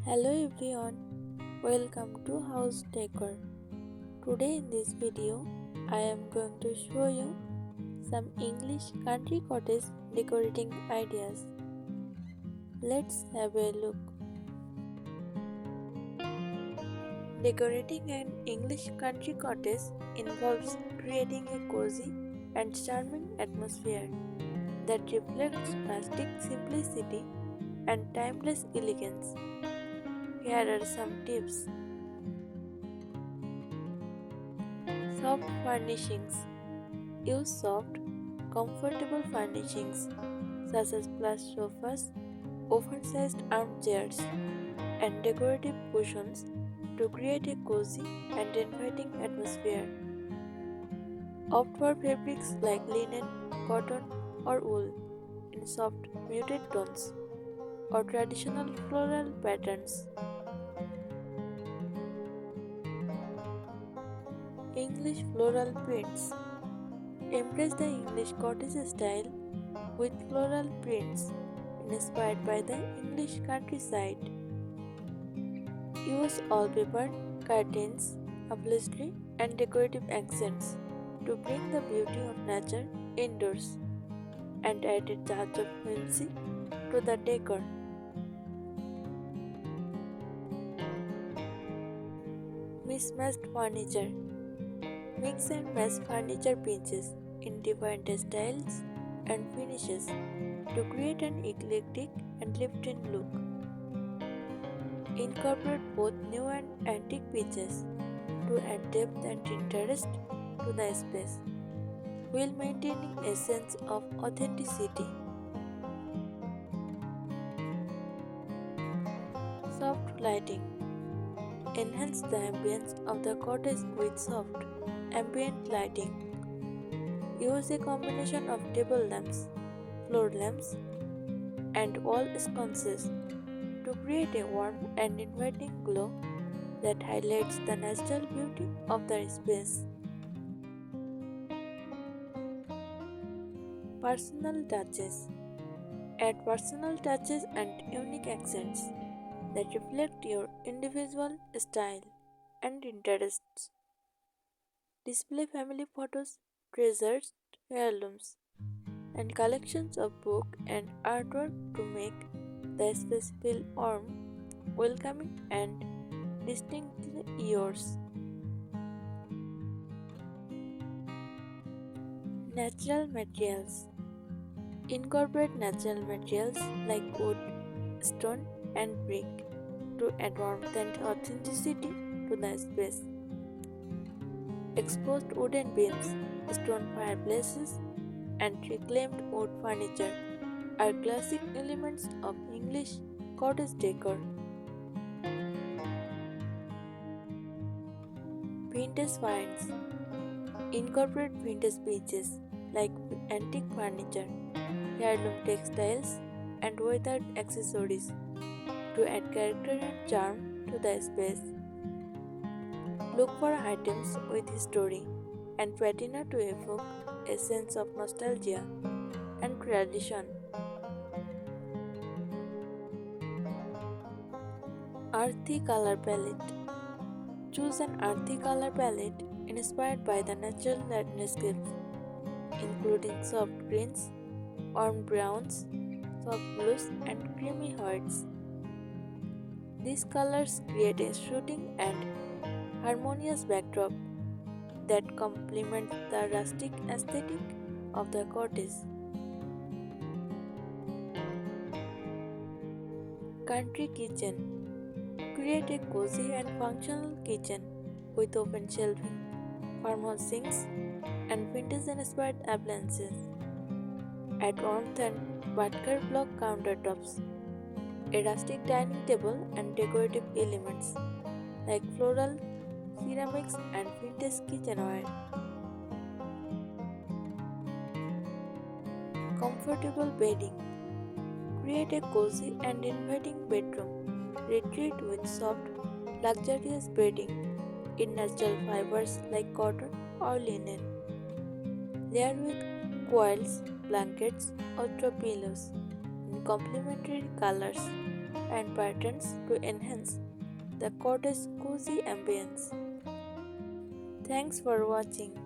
Hello everyone, welcome to House Decor. Today in this video, I am going to show you some English country cottage decorating ideas. Let's have a look. Decorating an English country cottage involves creating a cozy and charming atmosphere that reflects rustic simplicity and timeless elegance. Here are some tips. Soft furnishings. Use soft, comfortable furnishings such as plush sofas, oversized armchairs, and decorative cushions to create a cozy and inviting atmosphere. Opt for fabrics like linen, cotton, or wool in soft, muted tones or traditional floral patterns. English floral prints. Embrace the English cottage style with floral prints inspired by the English countryside. Use wallpaper, curtains, upholstery, and decorative accents to bring the beauty of nature indoors and add a touch of whimsy to the decor. Mismatched furniture. Mix and match furniture pieces in different styles and finishes to create an eclectic and lived-in look. Incorporate both new and antique pieces to add depth and interest to the space, while maintaining a sense of authenticity. Soft lighting. Enhance the ambience of the cottage with soft, ambient lighting. Use a combination of table lamps, floor lamps, and wall sconces to create a warm and inviting glow that highlights the natural beauty of the space. Personal touches. Add personal touches and unique accents that reflect your individual style and interests. Display family photos, treasures, heirlooms, and collections of book and artwork to make the space feel warm, welcoming, and distinctly yours. Natural materials. Incorporate natural materials like wood, stone, and brick to add warmth and authenticity to the space. Exposed wooden beams, stone fireplaces, and reclaimed wood furniture are classic elements of English cottage decor. Vintage finds. Incorporate vintage pieces like antique furniture, heirloom textiles, and weathered accessories to add character and charm to the space. Look for items with history and patina to evoke a sense of nostalgia and tradition. Earthy color palette. Choose an earthy color palette inspired by the natural landscapes, including soft greens, warm browns, soft blues, and creamy whites. These colors create a shooting and harmonious backdrop that complements the rustic aesthetic of the cottage. Country kitchen. Create a cozy and functional kitchen with open shelving, farmhouse sinks, and vintage-inspired appliances. Add warmth and butker block countertops, a rustic dining table, and decorative elements like floral, ceramics, and vintage kitchenware. Comfortable bedding. Create a cozy and inviting bedroom retreat with soft, luxurious bedding in natural fibers like cotton or linen. Layer with quilts, blankets, or throw pillows in complementary colors and patterns to enhance the cottage's cozy ambience. Thanks for watching.